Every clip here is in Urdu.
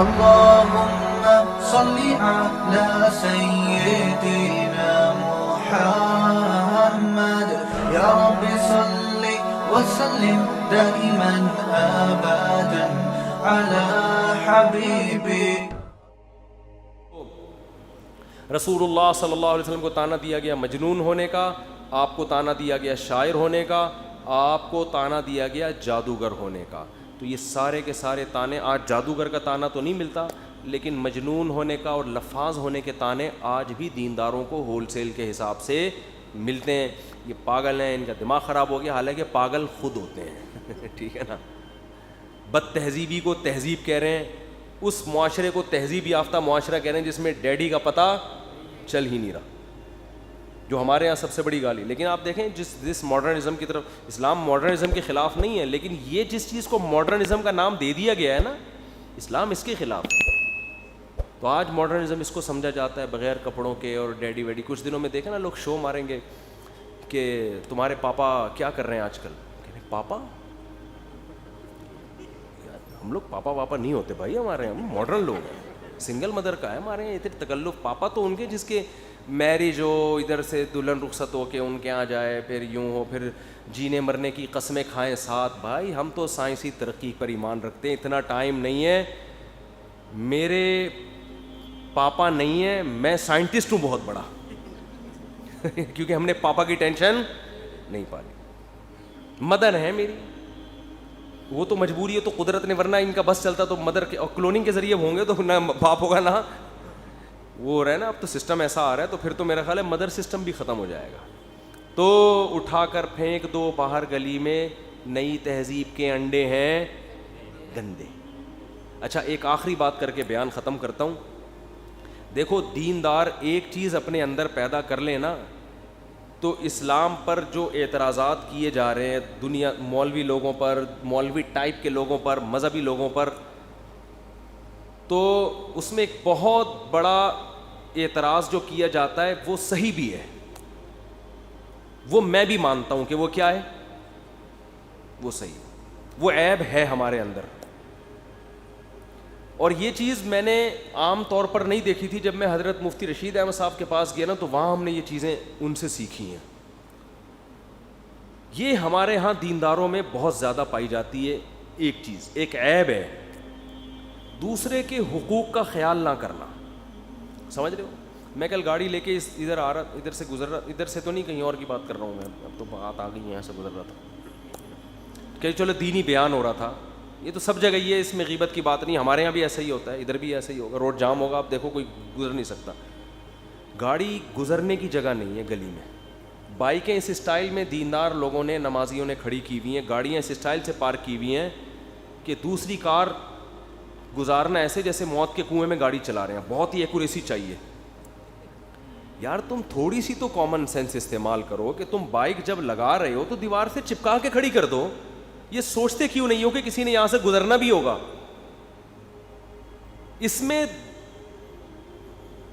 اللهم صل على سيدنا محمد يا رب صل وسلم دائما أبدا على حبيبك. رسول اللہ صلی اللہ علیہ وسلم کو تانا دیا گیا مجنون ہونے کا، آپ کو تانا دیا گیا شاعر ہونے کا، آپ کو تانا دیا گیا جادوگر ہونے کا. تو یہ سارے کے سارے تانے، آج جادوگر کا تانا تو نہیں ملتا، لیکن مجنون ہونے کا اور لفاظ ہونے کے تانے آج بھی دینداروں کو ہول سیل کے حساب سے ملتے ہیں. یہ پاگل ہیں، ان کا دماغ خراب ہو گیا، حالانکہ پاگل خود ہوتے ہیں. ٹھیک ہے نا. بد تہذیبی کو تہذیب کہہ رہے ہیں، اس معاشرے کو تہذیب یافتہ معاشرہ کہہ رہے ہیں جس میں ڈیڈی کا پتہ چل ہی نہیں رہا، جو ہمارے یہاں سب سے بڑی گالی. لیکن آپ دیکھیں جس ماڈرنزم کی طرف، اسلام ماڈرنزم کے خلاف نہیں ہے، لیکن یہ جس چیز کو ماڈرنزم کا نام دے دیا گیا ہے نا، اسلام اس کے خلاف. تو آج ماڈرنزم اس کو سمجھا جاتا ہے بغیر کپڑوں کے اور ڈیڈی ویڈی. کچھ دنوں میں دیکھیں نا لوگ شو ماریں گے کہ تمہارے پاپا کیا کر رہے ہیں آج کل. پاپا، ہم لوگ پاپا واپا نہیں ہوتے بھائی، ہمارے ہم ماڈرن لوگ ہیں، سنگل مدر کا ہے ہمارے یہاں اتنے تکلف. پاپا تو ان کے جس کے میرج ہو، ادھر سے دلہن رخصت ہو کے ان کے یہاں جائے، پھر یوں ہو، پھر جینے مرنے کی قسمیں کھائیں ساتھ. بھائی ہم تو سائنسی ترقی پر ایمان رکھتے ہیں، اتنا ٹائم نہیں ہے. میرے پاپا نہیں ہے، میں سائنٹسٹ ہوں بہت بڑا. کیونکہ ہم نے پاپا کی ٹینشن نہیں پالی. مدر ہے میری، وہ تو مجبوری ہے، تو قدرت نے، ورنہ ان کا بس چلتا تو مدر کے کلوننگ کے ذریعے ہوں گے تو نہ باپ ہوگا نہ وہ رہے نا. اب تو سسٹم ایسا آ رہا ہے تو پھر تو میرا خیال ہے مدر سسٹم بھی ختم ہو جائے گا. تو اٹھا کر پھینک دو باہر گلی میں، نئی تہذیب کے انڈے ہیں گندے. اچھا ایک آخری بات کر کے بیان ختم کرتا ہوں. دیکھو دیندار ایک چیز اپنے اندر پیدا کر لے نا، تو اسلام پر جو اعتراضات کیے جا رہے ہیں دنیا، مولوی لوگوں پر، مولوی ٹائپ کے لوگوں پر، مذہبی لوگوں پر، تو اس میں ایک بہت بڑا اعتراض جو کیا جاتا ہے وہ صحیح بھی ہے، وہ میں بھی مانتا ہوں کہ وہ کیا ہے، وہ صحیح، وہ عیب ہے ہمارے اندر. اور یہ چیز میں نے عام طور پر نہیں دیکھی تھی. جب میں حضرت مفتی رشید احمد صاحب کے پاس گیا نا، تو وہاں ہم نے یہ چیزیں ان سے سیکھی ہیں. یہ ہمارے ہاں دینداروں میں بہت زیادہ پائی جاتی ہے. ایک چیز، ایک عیب ہے، دوسرے کے حقوق کا خیال نہ کرنا. سمجھ رہے ہو؟ میں کل گاڑی لے کے ادھر آ رہا، ادھر سے گزر رہا، ادھر سے تو نہیں کہیں اور کی بات کر رہا ہوں میں، اب تو بات آ گئی یہاں سے گزر رہا تھا کہ چلو دینی بیان ہو رہا تھا. یہ تو سب جگہ یہ ہے، اس میں غیبت کی بات نہیں. ہمارے یہاں بھی ایسا ہی ہوتا ہے، ادھر بھی ایسا ہی ہوگا. روڈ جام ہوگا، آپ دیکھو کوئی گزر نہیں سکتا. گاڑی گزرنے کی جگہ نہیں ہے گلی میں. بائکیں اس اسٹائل میں دیندار لوگوں نے، نمازیوں نے کھڑی کی ہوئی ہیں، گاڑیاں اس اسٹائل سے پارک کی ہوئی ہیں کہ دوسری کار گزارنا ایسے جیسے موت کے کنویں میں گاڑی چلا رہے ہیں. بہت ہی ایکوریسی چاہیے. یار تم تھوڑی سی تو کامن سینس استعمال کرو کہ تم بائک جب لگا رہے ہو تو دیوار سے چپکا کے کھڑی کر دو. یہ سوچتے کیوں نہیں ہو کہ کسی نے یہاں سے گزرنا بھی ہوگا؟ اس میں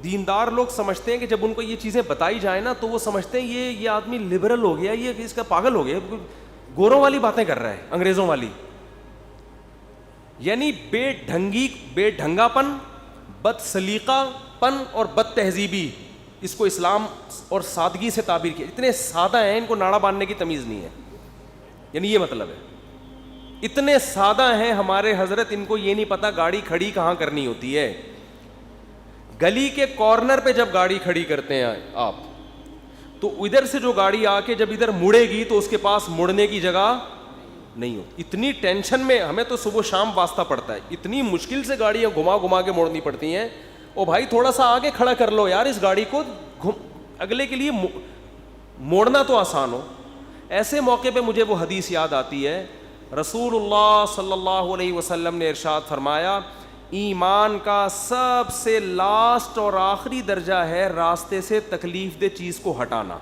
دیندار لوگ سمجھتے ہیں کہ جب ان کو یہ چیزیں بتائی جائیں نا تو وہ سمجھتے ہیں یہ آدمی لبرل ہو گیا، یہ اس کا پاگل ہو گیا، گوروں والی باتیں کر رہا ہے، انگریزوں والی. یعنی بے ڈھنگا پن، بد سلیقہ پن اور بد تہذیبی، اس کو اسلام اور سادگی سے تعبیر کیا. اتنے سادہ ہیں، ان کو ناڑا باندھنے کی تمیز نہیں ہے. یعنی یہ مطلب ہے اتنے سادہ ہیں ہمارے حضرت، ان کو یہ نہیں پتا گاڑی کھڑی کہاں کرنی ہوتی ہے. گلی کے کارنر پہ جب گاڑی کھڑی کرتے ہیں آپ، تو ادھر سے جو گاڑی آ کے جب ادھر مڑے گی تو اس کے پاس مڑنے کی جگہ نہیں ہوتی. اتنی ٹینشن میں ہمیں تو صبح شام واسطہ پڑتا ہے، اتنی مشکل سے گاڑیاں گھما گھما کے موڑنی پڑتی ہیں. او بھائی تھوڑا سا آگے کھڑا کر لو یار اس گاڑی کو، اگلے کے لیے موڑنا تو آسان ہو. ایسے موقع پہ مجھے وہ حدیث یاد آتی ہے، رسول اللہ صلی اللہ علیہ وسلم نے ارشاد فرمایا، ایمان کا سب سے لاسٹ اور آخری درجہ ہے راستے سے تکلیف دہ چیز کو ہٹانا.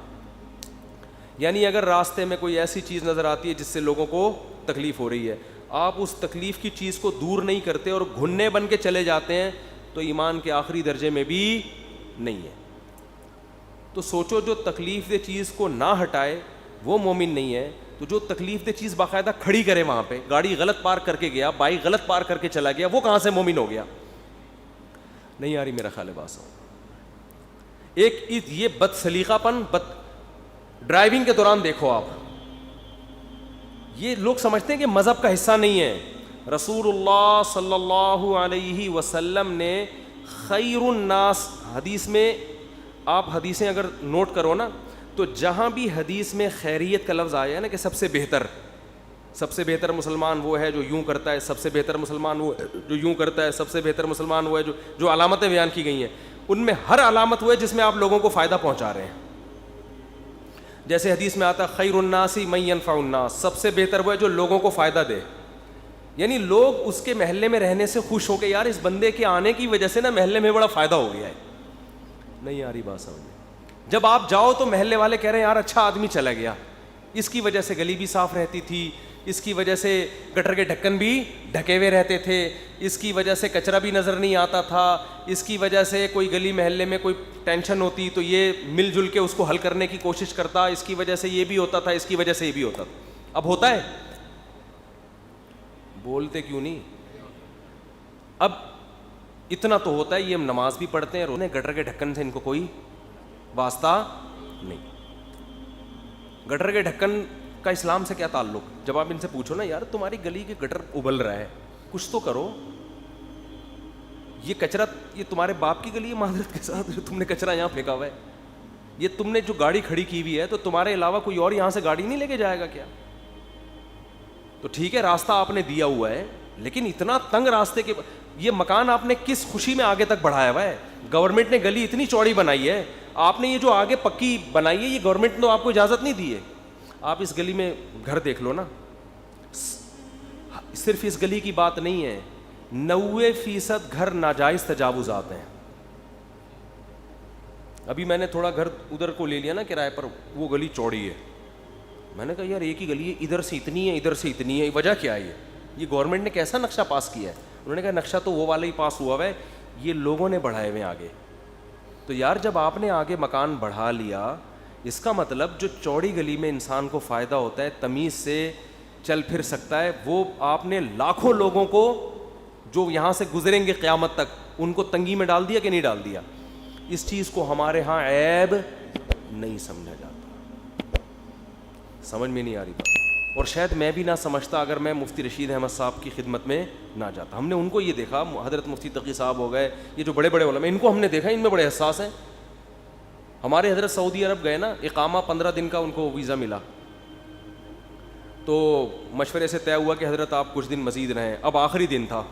یعنی اگر راستے میں کوئی ایسی چیز نظر آتی ہے جس سے لوگوں کو تکلیف ہو رہی ہے، آپ اس تکلیف کی چیز کو دور نہیں کرتے اور گھننے بن کے چلے جاتے ہیں، تو ایمان کے آخری درجے میں بھی نہیں ہے. تو سوچو جو تکلیف دہ چیز کو نہ ہٹائے وہ مومن نہیں ہے، تو جو تکلیف دہ چیز باقاعدہ کھڑی کرے، وہاں پہ گاڑی غلط پارک کر کے گیا، بائک غلط پارک کر کے چلا گیا، وہ کہاں سے مومن ہو گیا؟ نہیں آ رہی میرا خیال ہے بات. ایک یہ بد سلیقہ پن ڈرائیونگ کے دوران دیکھو آپ, یہ لوگ سمجھتے ہیں کہ مذہب کا حصہ نہیں ہے. رسول اللہ صلی اللہ علیہ وسلم نے خیر الناس, حدیث میں آپ حدیثیں اگر نوٹ کرو نا تو جہاں بھی حدیث میں خیریت کا لفظ آیا ہے نا کہ سب سے بہتر مسلمان وہ ہے جو یوں کرتا ہے, سب سے بہتر مسلمان وہ ہے جو یوں کرتا ہے, سب سے بہتر مسلمان وہ ہے جو علامتیں بیان کی گئی ہیں, ان میں ہر علامت وہ ہے جس میں آپ لوگوں کو فائدہ پہنچا رہے ہیں. جیسے حدیث میں آتا خیر الناس من ينفع الناس, سب سے بہتر وہ ہے جو لوگوں کو فائدہ دے. یعنی لوگ اس کے محلے میں رہنے سے خوش ہو کے یار اس بندے کے آنے کی وجہ سے نا محلے میں بڑا فائدہ ہو گیا ہے. نہیں آ رہی بات سمجھ میں. جب آپ جاؤ تو محلے والے کہہ رہے ہیں یار اچھا آدمی چلا گیا, اس کی وجہ سے گلی بھی صاف رہتی تھی, اس کی وجہ سے گٹر کے ڈھکن بھی ڈھکے ہوئے رہتے تھے, اس کی وجہ سے کچرا بھی نظر نہیں آتا تھا, اس کی وجہ سے کوئی گلی محلے میں کوئی ٹینشن ہوتی تو یہ مل جل کے اس کو حل کرنے کی کوشش کرتا, اس کی وجہ سے یہ بھی ہوتا تھا, اس کی وجہ سے یہ بھی ہوتا تھا. اب ہوتا ہے, بولتے کیوں نہیں؟ اب اتنا تو ہوتا ہے, یہ ہم نماز بھی پڑھتے ہیں, رونے گٹر کے ڈھکن سے ان کو کوئی واسطہ نہیں. گٹر کے ڈھکن کا اسلام سے کیا تعلق؟ جب آپ ان سے پوچھو نا یار تمہاری گلی کے گٹر ابل رہا ہے, کچھ تو کرو, یہ کچرا یہ تمہارے باپ کی گلی ہے معذرت کے ساتھ جو تم نے کچرا یہاں پھینکا ہوا ہے, یہ تم نے جو گاڑی کھڑی کی ہوئی ہے تو تمہارے علاوہ کوئی اور یہاں سے گاڑی نہیں لے کے جائے گا کیا؟ تو ٹھیک ہے راستہ آپ نے دیا ہوا ہے, لیکن اتنا تنگ راستے کے یہ مکان آپ نے کس خوشی میں آگے تک بڑھایا ہوا ہے؟ گورنمنٹ نے گلی اتنی چوڑی بنائی ہے, آپ نے یہ جو آگے پکی بنائی ہے یہ گورنمنٹ نے آپ کو اجازت نہیں دی ہے. آپ اس گلی میں گھر دیکھ لو نا, صرف اس گلی کی بات نہیں ہے, 90% گھر ناجائز تجاوزات ہیں. ابھی میں نے تھوڑا گھر ادھر کو لے لیا نا کرائے پر, وہ گلی چوڑی ہے, میں نے کہا یار ایک ہی گلی ہے, ادھر سے اتنی ہے ادھر سے اتنی ہے, وجہ کیا ہے؟ یہ گورنمنٹ نے کیسا نقشہ پاس کیا ہے؟ انہوں نے کہا نقشہ تو وہ والا ہی پاس ہوا ہے, یہ لوگوں نے بڑھائے ہوئے آگے. تو یار جب آپ نے آگے مکان بڑھا لیا, اس کا مطلب جو چوڑی گلی میں انسان کو فائدہ ہوتا ہے, تمیز سے چل پھر سکتا ہے, وہ آپ نے لاکھوں لوگوں کو جو یہاں سے گزریں گے قیامت تک ان کو تنگی میں ڈال دیا کہ نہیں ڈال دیا؟ اس چیز کو ہمارے ہاں عیب نہیں سمجھا جاتا. سمجھ میں نہیں آ رہی بات, اور شاید میں بھی نہ سمجھتا اگر میں مفتی رشید احمد صاحب کی خدمت میں نہ جاتا. ہم نے ان کو یہ دیکھا, حضرت مفتی تقی صاحب ہو گئے, یہ جو بڑے بڑے علماء, ان کو ہم نے دیکھا ان میں بڑے حساس ہیں. ہمارے حضرت سعودی عرب گئے نا, اقامہ 15 دن کا ان کو ویزا ملا, تو مشورے سے طے ہوا کہ حضرت آپ کچھ دن مزید رہیں. اب آخری دن تھا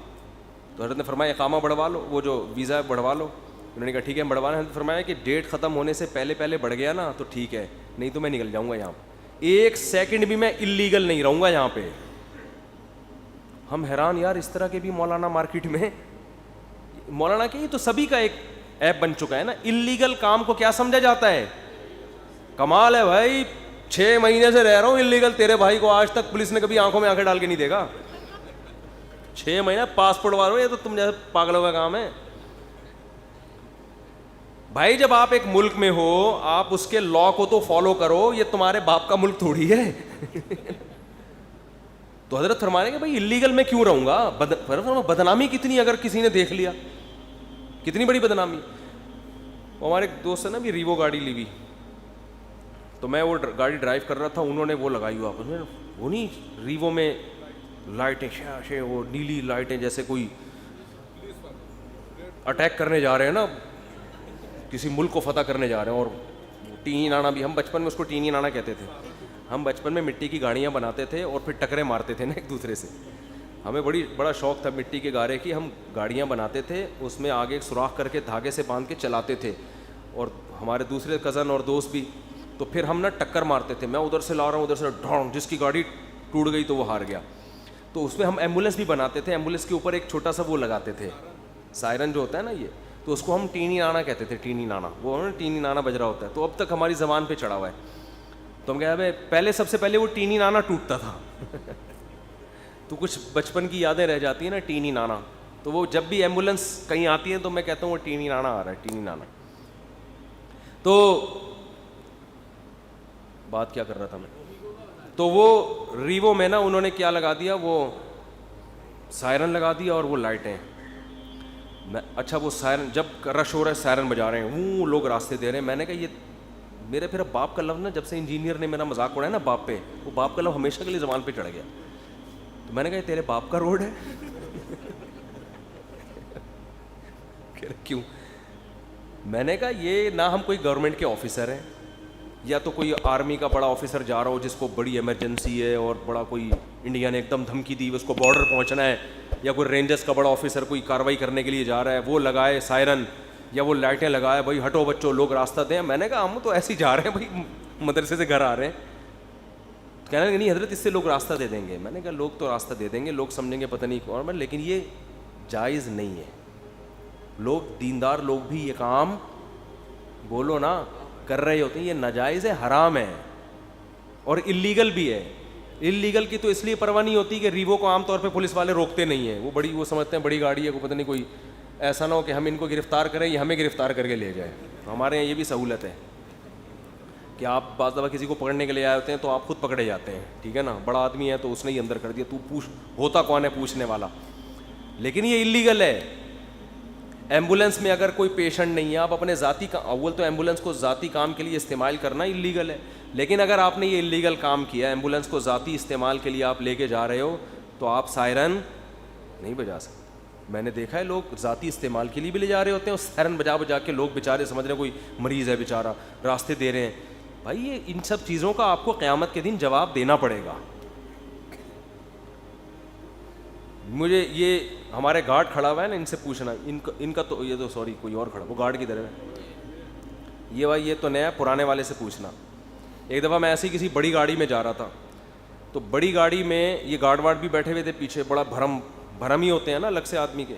تو حضرت نے فرمایا اقامہ بڑھوا لو, وہ جو ویزا ہے بڑھوا لو. انہوں نے کہا ٹھیک ہے بڑھوانا. حضرت فرمایا کہ ڈیٹ ختم ہونے سے پہلے بڑھ گیا نا تو ٹھیک ہے, نہیں تو میں نکل جاؤں گا یہاں پہ, 1 سیکنڈ بھی میں اللیگل نہیں رہوں گا یہاں پہ. ہم حیران یار, اس طرح کے بھی مولانا مارکیٹ میں, مولانا کہ یہ تو سبھی کا ایک ایپ بن چکا ہے نا. اللیگل کام کو کیا سمجھا جاتا ہے؟ کمال ہے بھائی, 6 مہینے سے رہ رہا ہوں اللیگل, تیرے بھائی کو آج تک پولیس نے کبھی آنکھوں میں آنکھیں ڈال کے نہیں دیکھا. 6 مہینے پاسپورٹ والوں, یہ تو تم جیسے پاگلوں کا کام ہے بھائی. جب آپ ایک ملک میں ہو آپ اس کے لا کو تو فالو کرو, یہ تمہارے باپ کا ملک تھوڑی ہے. تو حضرت فرمانے کہ بھائی اللیگل میں کیوں رہوں گا, بدنامی کتنی اگر کسی نے دیکھ لیا, کتنی بڑی بدنامی. ہمارے ایک دوست ہے نا بھی ریوو گاڑی لی ہوئی, تو میں وہ گاڑی ڈرائیو کر رہا تھا, انہوں نے وہ لگائی ہوا, وہ نہیں ریوو میں لائٹیں شاشے, وہ نیلی لائٹیں جیسے کوئی اٹیک کرنے جا رہے ہیں نا, کسی ملک کو فتح کرنے جا رہے ہیں. اور ٹینی نانا بھی, ہم بچپن میں اس کو ٹینی نانا کہتے تھے. ہم بچپن میں مٹی کی گاڑیاں بناتے تھے اور پھر ٹکرے مارتے تھے نا ایک دوسرے سے. ہمیں بڑا شوق تھا مٹی کے گارے کی. ہم گاڑیاں بناتے تھے, اس میں آگے ایک سوراخ کر کے دھاگے سے باندھ کے چلاتے تھے, اور ہمارے دوسرے کزن اور دوست بھی. تو پھر ہم نا ٹکر مارتے تھے, میں ادھر سے لا رہا ہوں ادھر سے ڈھونگ, جس کی گاڑی ٹوٹ گئی تو وہ ہار گیا. تو اس میں ہم ایمبولینس بھی بناتے تھے, ایمبولینس کے اوپر ایک چھوٹا سا وہ لگاتے تھے, سائرن جو ہوتا ہے نا یہ, تو اس کو ہم ٹینی نانا کہتے تھے. ٹینی نانا, وہ ٹینی نانا بج رہا ہوتا ہے, تو اب تک ہماری زبان پہ چڑھا ہوا ہے. تو ہم کہا بھائی پہلے سب سے پہلے وہ ٹینی نانا ٹوٹتا تھا. تو کچھ بچپن کی یادیں رہ جاتی ہیں نا, ٹینی نانا. تو وہ جب بھی ایمبولینس کہیں آتی ہے تو میں کہتا ہوں وہ ٹینی نانا آ رہا ہے, ٹینی نانا. تو بات کیا کر رہا تھا میں, تو وہ ریوو میں نا انہوں نے کیا لگا دیا, وہ سائرن لگا دیا اور وہ لائٹیں. میں اچھا وہ سائرن جب رش ہو رہا ہے سائرن بجا رہے ہیں وہ لوگ راستے دے رہے ہیں. میں نے کہا یہ میرے پھر باپ کا لفظ نا, جب سے انجینئر نے میرا مذاق اڑایا نا باپ پہ, وہ باپ کا لفظ ہمیشہ کے لیے زبان پہ چڑھ گیا. تو میں نے کہا یہ تیرے باپ کا روڈ ہے؟ کیوں؟ میں نے کہا یہ نہ ہم کوئی گورنمنٹ کے آفیسر ہیں, یا تو کوئی آرمی کا بڑا آفیسر جا رہا ہو جس کو بڑی ایمرجنسی ہے اور بڑا کوئی انڈیا نے ایک دم دھمکی دی اس کو بارڈر پہنچنا ہے, یا کوئی رینجرس کا بڑا آفیسر کوئی کاروائی کرنے کے لیے جا رہا ہے, وہ لگائے سائرن یا وہ لائٹیں لگائے بھائی ہٹو بچوں لوگ راستہ دیں. میں نے کہا ہم تو ایسے ہی جا رہے ہیں بھائی, مدرسے سے گھر آ رہے ہیں. کہنے لگے نہیں حضرت اس سے لوگ راستہ دے دیں گے. میں نے کہا لوگ تو راستہ دے دیں گے, لوگ سمجھیں گے پتہ نہیں کون, لیکن یہ جائز نہیں ہے. لوگ دیندار لوگ بھی یہ کام بولو نا کر رہے ہوتے ہیں, یہ ناجائز ہے, حرام ہے اور اللیگل بھی ہے. اللیگل کی تو اس لیے پرواہ نہیں ہوتی کہ ریوو کو عام طور پہ پولیس والے روکتے نہیں ہیں, وہ سمجھتے ہیں بڑی گاڑی ہے, کو پتہ نہیں کوئی ایسا نہ ہو کہ ہم ان کو گرفتار کریں یا ہمیں گرفتار کر کے لے جائیں. ہمارے یہاں یہ بھی سہولت ہے کہ آپ بعض دفعہ کسی کو پکڑنے کے لیے آئے ہوتے ہیں تو آپ خود پکڑے جاتے ہیں, ٹھیک ہے نا, بڑا آدمی ہے تو اس نے ہی اندر کر دیا, تو پوچھ ہوتا کون ہے پوچھنے والا. لیکن یہ اللیگل ہے. ایمبولینس میں اگر کوئی پیشنٹ نہیں ہے, آپ اپنے ذاتی اول تو ایمبولینس کو ذاتی کام کے لیے استعمال کرنا اللیگل ہے, لیکن اگر آپ نے یہ اللیگل کام کیا, ایمبولینس کو ذاتی استعمال کے لیے آپ لے کے جا رہے ہو, تو آپ سائرن نہیں بجا سکتے. میں نے دیکھا ہے لوگ ذاتی استعمال کے لیے بھی لے جا رہے ہوتے ہیں, سائرن بجا بجا کے لوگ بیچارے سمجھ رہے ہیں کوئی مریض ہے بیچارہ, راستے دے رہے ہیں. بھائی یہ ان سب چیزوں کا آپ کو قیامت کے دن جواب دینا پڑے گا. مجھے یہ ہمارے گارڈ کھڑا ہوا ہے نا, ان سے پوچھنا, ان کا تو یہ تو سوری کوئی اور کھڑا, وہ گارڈ کی طرح ہے یہ بھائی, یہ تو نیا, پرانے والے سے پوچھنا. ایک دفعہ میں ایسی کسی بڑی گاڑی میں جا رہا تھا, تو بڑی گاڑی میں یہ گارڈ وارڈ بھی بیٹھے ہوئے تھے پیچھے, بڑا بھرم ہی ہوتے ہیں نا الگ سے آدمی کے,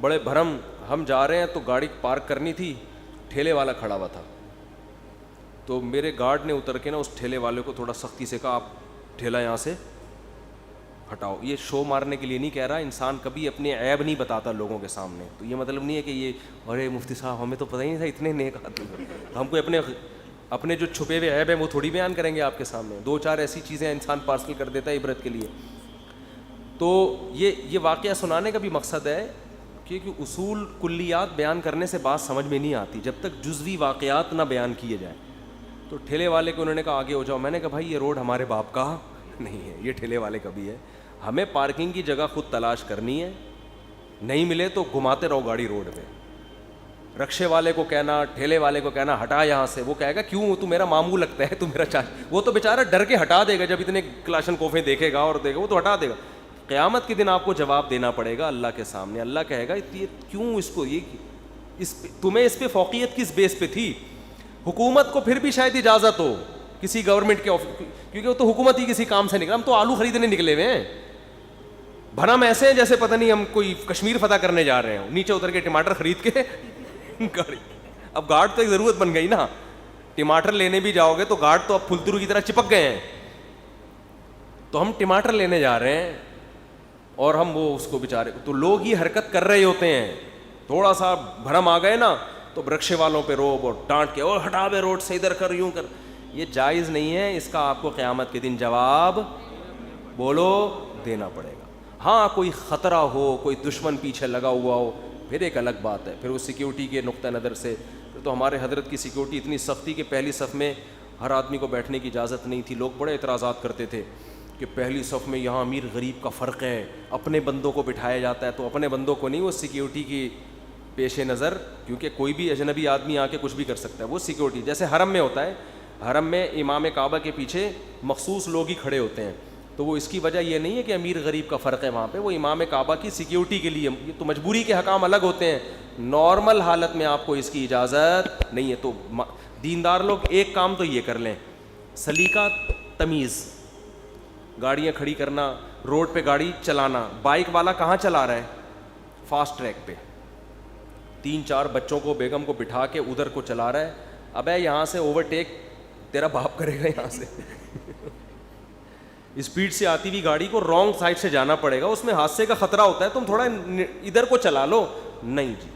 بڑے بھرم. ہم جا رہے ہیں تو گاڑی پارک کرنی تھی, ٹھیلے والا کھڑا ہوا تھا, تو میرے گارڈ نے اتر کے نا اس ٹھیلے والے کو تھوڑا سختی سے کہا آپ ٹھیلا یہاں سے ہٹاؤ. یہ شو مارنے کے لیے نہیں کہہ رہا, انسان کبھی اپنے عیب نہیں بتاتا لوگوں کے سامنے, تو یہ مطلب نہیں ہے کہ یہ ارے مفتی صاحب ہمیں تو پتہ ہی نہیں تھا اتنے نیک آدمی, ہم کو اپنے جو چھپے ہوئے عیب ہیں وہ تھوڑی بیان کریں گے آپ کے سامنے. دو چار ایسی چیزیں انسان پارسل کر دیتا ہے عبرت کے لیے. تو یہ واقعہ سنانے کا بھی مقصد ہے کیونکہ اصول کلیات بیان کرنے سے بات سمجھ میں نہیں آتی جب تک جزوی واقعات نہ بیان کیے جائیں. تو ٹھیلے والے کو انہوں نے کہا آگے ہو جاؤ. میں نے کہا بھائی یہ روڈ ہمارے باپ کا نہیں ہے, یہ ٹھیلے والے کا بھی ہے, ہمیں پارکنگ کی جگہ خود تلاش کرنی ہے, نہیں ملے تو گھماتے رہو گاڑی روڈ پہ. رکشے والے کو کہنا, ٹھیلے والے کو کہنا ہٹا یہاں سے, وہ کہے گا کیوں تو میرا ماموں لگتا ہے, تو میرا چاچا, وہ تو بیچارہ ڈر کے ہٹا دے گا جب اتنے کلاشن کوفیں دیکھے گا اور دیکھے, وہ تو ہٹا دے گا. قیامت کے دن آپ کو جواب دینا پڑے گا اللہ کے سامنے. اللہ کہے گا یہ کیوں اس کو, تمہیں اس پہ فوقیت کس بیس پہ تھی. حکومت کو پھر بھی شاید اجازت ہو کسی گورنمنٹ کے کیونکہ وہ تو حکومت ہی کسی کام سے نکلا, ہم تو آلو خریدنے نکلے ہوئے ہیں, بھرم ایسے ہیں جیسے پتہ نہیں ہم کوئی کشمیر فتح کرنے جا رہے ہوں, نیچے اتر کے ٹماٹر خرید کے گاڑی. اب گارڈ تو ایک ضرورت بن گئی نا, ٹماٹر لینے بھی جاؤ گے تو گارڈ تو اب پھلترو کی طرح چپک گئے ہیں. تو ہم ٹماٹر لینے جا رہے ہیں اور ہم وہ اس کو بیچارے, تو لوگ ہی حرکت کر رہے ہوتے ہیں, تھوڑا سا بھرم آ گئے نا تو رکشے والوں پہ روب اور ڈانٹ کے اور ہٹا بے روڈ سے, ادھر کر یوں کر. یہ جائز نہیں ہے, اس کا آپ کو قیامت کے دن جواب بولو دینا پڑے گا. ہاں کوئی خطرہ ہو, کوئی دشمن پیچھے لگا ہوا ہو, پھر ایک الگ بات ہے, پھر اس سیکیورٹی کے نقطہ نظر سے تو ہمارے حضرت کی سیکیورٹی اتنی سختی کہ پہلی صف میں ہر آدمی کو بیٹھنے کی اجازت نہیں تھی. لوگ بڑے اعتراضات کرتے تھے کہ پہلی صف میں یہاں امیر غریب کا فرق ہے, اپنے بندوں کو بٹھایا جاتا ہے, تو اپنے بندوں کو نہیں, وہ سیکیورٹی کی پیش نظر, کیونکہ کوئی بھی اجنبی آدمی آ کے کچھ بھی کر سکتا ہے, وہ سیکیورٹی جیسے حرم میں ہوتا ہے. حرم میں امام کعبہ کے پیچھے مخصوص لوگ ہی کھڑے ہوتے ہیں, تو وہ اس کی وجہ یہ نہیں ہے کہ امیر غریب کا فرق ہے وہاں پہ, وہ امام کعبہ کی سیکیورٹی کے لیے. یہ تو مجبوری کے حکام الگ ہوتے ہیں, نارمل حالت میں آپ کو اس کی اجازت نہیں ہے. تو دیندار لوگ ایک کام تو یہ کر لیں, سلیقہ تمیز, گاڑیاں کھڑی کرنا, روڈ پہ گاڑی چلانا. بائک والا کہاں چلا رہا ہے, فاسٹ ٹریک پہ, 3-4 بچوں کو بیگم کو بٹھا کے ادھر کو چلا رہا ہے. ابے یہاں سے اوورٹیک تیرا باپ کرے گا, یہاں سے اسپیڈ سے آتی ہوئی گاڑی کو رانگ سائڈ سے جانا پڑے گا, اس میں حادثے کا خطرہ ہوتا ہے, تم تھوڑا ادھر کو چلا لو. نہیں جی,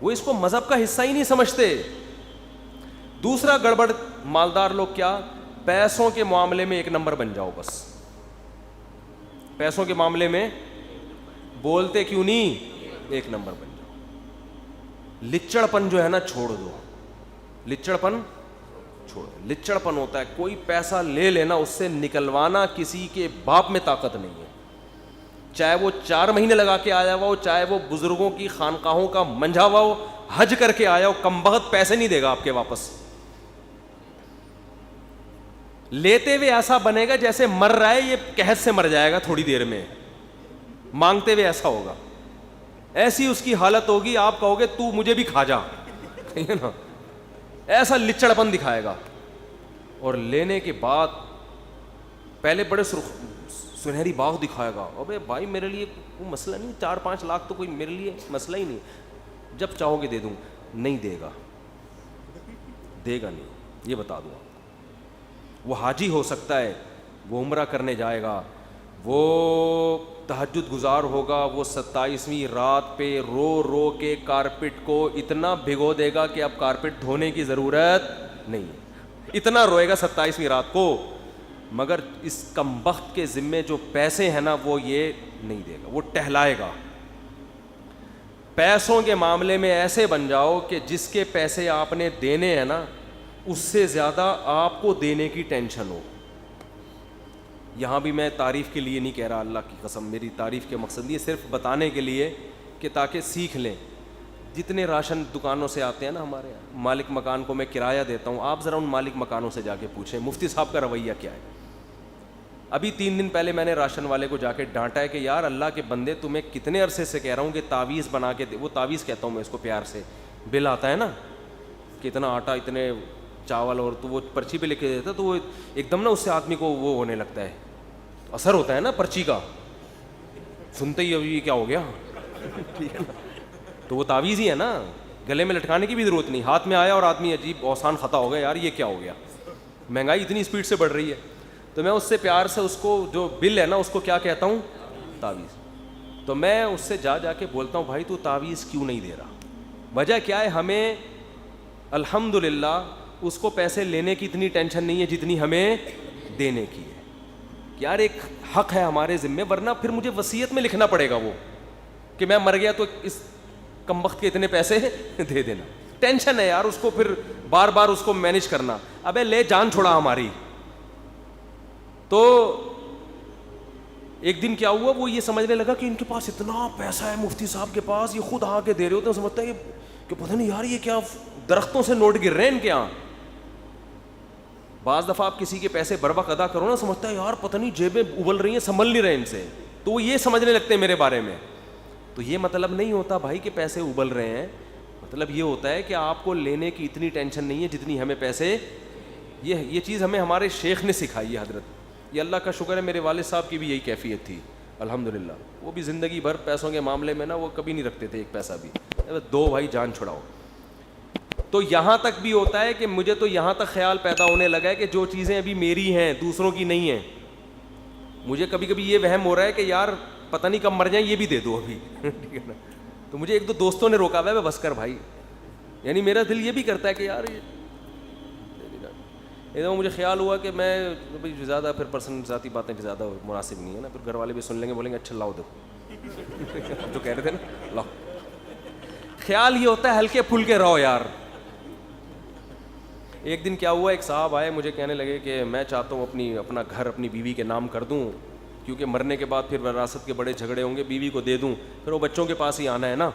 وہ اس کو مذہب کا حصہ ہی نہیں سمجھتے. دوسرا گڑبڑ مالدار لوگ کیا, پیسوں کے معاملے میں ایک نمبر بن جاؤ بس. پیسوں کے معاملے میں بولتے کیوں نہیں, ایک نمبر بن جاؤ. لچڑپن جو ہے نا چھوڑ دو, لچڑپن چھوڑ دو. لچڑپن ہوتا ہے کوئی پیسہ لے لینا, اس سے نکلوانا کسی کے باپ میں طاقت نہیں ہے, چاہے وہ 4 مہینے لگا کے آیا ہوا ہو, چاہے وہ بزرگوں کی خانقاہوں کا منجھا ہوا ہو, حج کر کے آیا ہو, کمبخت پیسے نہیں دے گا آپ کے واپس. لیتے ہوئے ایسا بنے گا جیسے مر رہا ہے, یہ قحط سے مر جائے گا تھوڑی دیر میں, مانگتے ہوئے ایسا ہوگا, ایسی اس کی حالت ہوگی آپ کہو گے تو مجھے بھی کھا جا, ٹھیک ہے نا, ایسا لچڑپن دکھائے گا. اور لینے کے بعد پہلے بڑے سنہری باغ دکھائے گا, ابے بھائی میرے لیے کوئی مسئلہ نہیں, 4-5 لاکھ تو کوئی میرے لیے مسئلہ ہی نہیں, جب چاہو گے دے دوں. نہیں دے گا, دے گا نہیں, یہ بتا دوں. وہ حاجی ہو سکتا ہے, وہ عمرہ کرنے جائے گا, وہ تہجد گزار ہوگا, وہ 27ویں رات پہ رو رو کے کارپٹ کو اتنا بھگو دے گا کہ اب کارپٹ دھونے کی ضرورت نہیں, اتنا روئے گا 27ویں رات کو, مگر اس کمبخت کے ذمے جو پیسے ہیں نا وہ یہ نہیں دے گا, وہ ٹہلائے گا. پیسوں کے معاملے میں ایسے بن جاؤ کہ جس کے پیسے آپ نے دینے ہیں نا اس سے زیادہ آپ کو دینے کی ٹینشن ہو. یہاں بھی میں تعریف کے لیے نہیں کہہ رہا, اللہ کی قسم, میری تعریف کے مقصد نہیں, صرف بتانے کے لیے کہ تاکہ سیکھ لیں. جتنے راشن دکانوں سے آتے ہیں نا ہمارے یہاں, مالک مکان کو میں کرایہ دیتا ہوں, آپ ذرا ان مالک مکانوں سے جا کے پوچھیں مفتی صاحب کا رویہ کیا ہے. ابھی 3 دن پہلے میں نے راشن والے کو جا کے ڈانٹا ہے کہ یار اللہ کے بندے, تمہیں کتنے عرصے سے کہہ رہا ہوں کہ تعویذ بنا کے دے, وہ تعویذ کہتا ہوں میں اس کو پیار سے, بل آتا ہے نا کہ اتنا آٹا اتنے چاول, اور تو وہ پرچی پہ لکھ کے دیتا, تو وہ ایک دم نا اس سے آدمی کو وہ ہونے لگتا ہے, اثر ہوتا ہے نا پرچی کا, سنتے ہی ابھی یہ کیا ہو گیا, ٹھیک ہے نا. تو وہ تعویذ ہی ہے نا, گلے میں لٹکانے کی بھی ضرورت نہیں, ہاتھ میں آیا اور آدمی عجیب اوسان خطا ہو گیا, یار یہ کیا ہو گیا, مہنگائی اتنی اسپیڈ سے بڑھ رہی ہے. تو میں اس سے پیار سے اس کو جو بل ہے نا اس کو کیا کہتا ہوں, تعویذ. تو میں اس سے جا جا کے بولتا ہوں بھائی تو تعویذ کیوں نہیں دے رہا, وجہ کیا ہے, ہمیں الحمدللہ اس کو پیسے لینے کی اتنی ٹینشن نہیں ہے جتنی ہمیں دینے کی ہے. یار ایک حق ہے ہمارے ذمے, ورنہ پھر مجھے وصیت میں لکھنا پڑے گا وہ کہ میں مر گیا تو اس کمبخت کے اتنے پیسے دے دینا. ٹینشن ہے یار اس کو, پھر بار بار اس کو مینیج کرنا. ابے لے جان چھوڑا ہماری. تو ایک دن کیا ہوا, وہ یہ سمجھنے لگا کہ ان کے پاس اتنا پیسہ ہے مفتی صاحب کے پاس, یہ خود آ کے دے رہے ہوتے ہیں, سمجھتا ہے کہ پتہ نہیں یار یہ کیا درختوں سے نوٹ گر رہے ہیں ان کے یہاں. بعض دفعہ آپ کسی کے پیسے بر وقت ادا کرو نا, سمجھتا ہے یار پتہ نہیں جیبیں ابل رہی ہیں, سنبھل نہیں رہے ان سے, تو وہ یہ سمجھنے لگتے ہیں میرے بارے میں. تو یہ مطلب نہیں ہوتا بھائی کہ پیسے ابل رہے ہیں, مطلب یہ ہوتا ہے کہ آپ کو لینے کی اتنی ٹینشن نہیں ہے جتنی ہمیں پیسے. یہ چیز ہمیں ہمارے شیخ نے سکھائی ہے حضرت. یہ اللہ کا شکر ہے, میرے والد صاحب کی بھی یہی کیفیت تھی الحمدللہ. وہ بھی زندگی بھر پیسوں کے معاملے میں نا وہ کبھی نہیں رکھتے تھے ایک پیسہ بھی, 2 بھائی جان چھڑاؤ. تو یہاں تک بھی ہوتا ہے کہ مجھے تو یہاں تک خیال پیدا ہونے لگا ہے کہ جو چیزیں ابھی میری ہیں دوسروں کی نہیں ہیں, مجھے کبھی کبھی یہ وہم ہو رہا ہے کہ یار پتہ نہیں کب مر جائیں, یہ بھی دے دو ابھی, ٹھیک ہے نا. تو مجھے 1-2 دوستوں نے روکا ہوا ہے, بس کر بھائی, یعنی میرا دل یہ بھی کرتا ہے کہ یار یہ مجھے خیال ہوا کہ میں زیادہ پھر پرسنل ذاتی باتیں زیادہ مناسب نہیں ہے نا, پھر گھر والے بھی سن لیں گے, بولیں گے اچھا لاؤ دو, جو کہہ رہے تھے نا لاؤ. خیال یہ ہوتا ہے ہلکے پھلکے رہو یار. ایک دن کیا ہوا, ایک صاحب آئے مجھے کہنے لگے کہ میں چاہتا ہوں اپنا گھر اپنی بیوی کے نام کر دوں, کیونکہ مرنے کے بعد پھر وراثت کے بڑے جھگڑے ہوں گے, بیوی کو دے دوں, پھر وہ بچوں کے پاس ہی آنا ہے نا.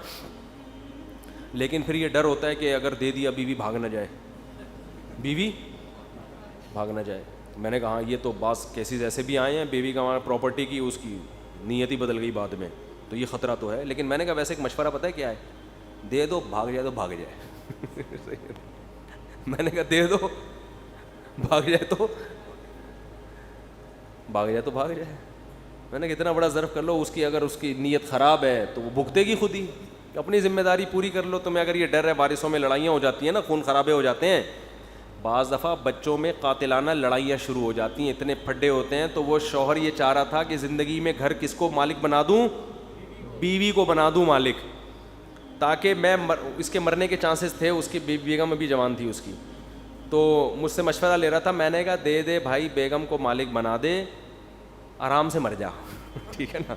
لیکن پھر یہ ڈر ہوتا ہے کہ اگر دے دیا بیوی بھاگ نہ جائے, بیوی بھاگ نہ جائے. میں نے کہا یہ تو بعض کیسز ایسے بھی آئے ہیں, بیوی کا ہمارا پراپرٹی کی اس کی نیت ہی بدل گئی بعد میں, تو یہ خطرہ تو ہے. لیکن میں نے کہا ویسے ایک مشورہ پتہ ہے کیا ہے, دے دو, بھاگ جائے تو بھاگ جائے. میں نے کہا دے دو, بھاگ جائے تو بھاگ جائے. میں نے کہا اتنا بڑا ظرف کر لو, اس کی اگر اس کی نیت خراب ہے تو وہ بھگتے گی خود ہی, اپنی ذمہ داری پوری کر لو. تمہیں اگر یہ ڈر ہے, وارثوں میں لڑائیاں ہو جاتی ہیں نا, خون خرابے ہو جاتے ہیں, بعض دفعہ بچوں میں قاتلانہ لڑائیاں شروع ہو جاتی ہیں, اتنے پھڈے ہوتے ہیں. تو وہ شوہر یہ چاہ رہا تھا کہ زندگی میں گھر کس کو مالک بنا دوں, بیوی کو بنا دوں مالک, تاکہ میں اس کے مرنے کے چانسز تھے. اس کی بیگم ابھی جوان تھی اس کی, تو مجھ سے مشورہ لے رہا تھا. میں نے کہا دے بھائی, بیگم کو مالک بنا دے, آرام سے مر جا, ٹھیک ہے نا.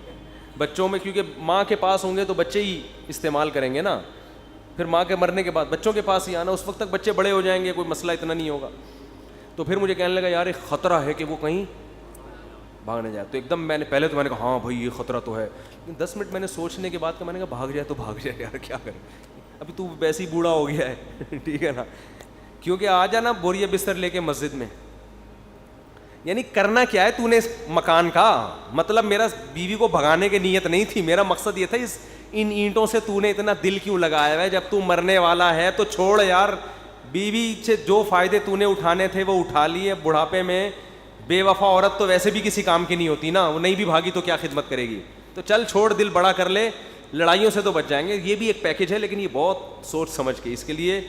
بچوں میں کیونکہ ماں کے پاس ہوں گے تو بچے ہی استعمال کریں گے نا, پھر ماں کے مرنے کے بعد بچوں کے پاس ہی آنا, اس وقت تک بچے بڑے ہو جائیں گے, کوئی مسئلہ اتنا نہیں ہوگا. تو پھر مجھے کہنے لگا یار ایک خطرہ ہے کہ وہ کہیں بھاگنے جائے. تو ایک دم میں نے کہا ہاں بھائی یہ خطرہ تو ہے, لیکن 10 منٹ میں نے سوچنے کے بعد میں نے کہا بھاگ جائے تو بھاگ جائے یار, کیا کریں, ابھی تو ویسے ہی بوڑھا ہو گیا ہے ٹھیک ہے نا, کیونکہ آ جانا بوریہ بستر لے کے مسجد میں, یعنی کرنا کیا ہے تو نے اس مکان کا, مطلب میرا بیوی کو بھگانے کی نیت نہیں تھی, میرا مقصد یہ تھا ان اینٹوں سے تو نے اتنا دل کیوں لگایا ہے, جب تو مرنے والا ہے تو چھوڑ یار, بیوی سے جو فائدے تو نے اٹھانے تھے وہ اٹھا لیے, بڑھاپے میں بے وفا عورت تو ویسے بھی کسی کام کی نہیں ہوتی نا, وہ نہیں بھی بھاگی تو کیا خدمت کرے گی, تو چل چھوڑ, دل بڑا کر لے, لڑائیوں سے تو بچ جائیں گے. یہ بھی ایک پیکیج ہے لیکن یہ بہت سوچ سمجھ کے, اس کے لیے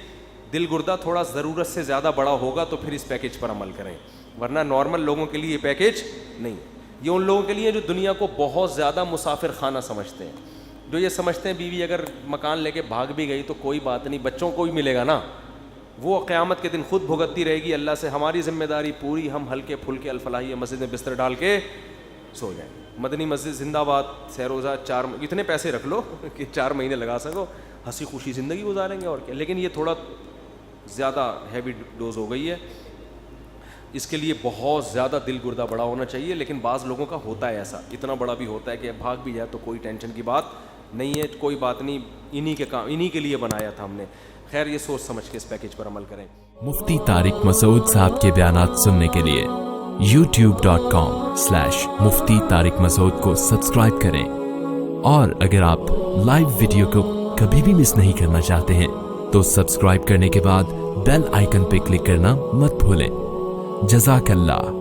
دل گردہ تھوڑا ضرورت سے زیادہ بڑا ہوگا تو پھر اس پیکیج پر عمل کریں, ورنہ نارمل لوگوں کے لیے یہ پیکیج نہیں. یہ ان لوگوں کے لیے جو دنیا کو بہت زیادہ مسافر خانہ سمجھتے ہیں, جو یہ سمجھتے ہیں بیوی اگر مکان لے کے بھاگ بھی گئی تو کوئی بات نہیں, بچوں کو بھی ملے گا نا, وہ قیامت کے دن خود بھگتتی رہے گی اللہ سے, ہماری ذمہ داری پوری, ہم ہلکے پھلکے الفلاحیہ مسجد میں بستر ڈال کے سو جائیں. مدنی مسجد زندہ باد, سہروزہ 4 اتنے پیسے رکھ لو کہ 4 مہینے لگا سکو, ہنسی خوشی زندگی گزاریں گے اور کیا. لیکن یہ تھوڑا زیادہ ہیوی ڈوز ہو گئی ہے, اس کے لیے بہت زیادہ دل گردہ بڑا ہونا چاہیے. لیکن بعض لوگوں کا ہوتا ہے ایسا, اتنا بڑا بھی ہوتا ہے کہ بھاگ بھی جائے تو کوئی ٹینشن کی بات نہیں ہے, کوئی بات نہیں, انہی کے لیے بنایا تھا ہم نے. خیر یہ سوچ سمجھ کے اس پیکیج پر عمل کریں. مفتی طارق مسعود صاحب کے بیانات سننے کے لیے youtube.com/مفتی طارق مسعود کو سبسکرائب کریں, اور اگر آپ لائیو ویڈیو کو کبھی بھی مس نہیں کرنا چاہتے ہیں تو سبسکرائب کرنے کے بعد بیل آئیکن پہ کلک کرنا مت بھولیں. جزاک اللہ.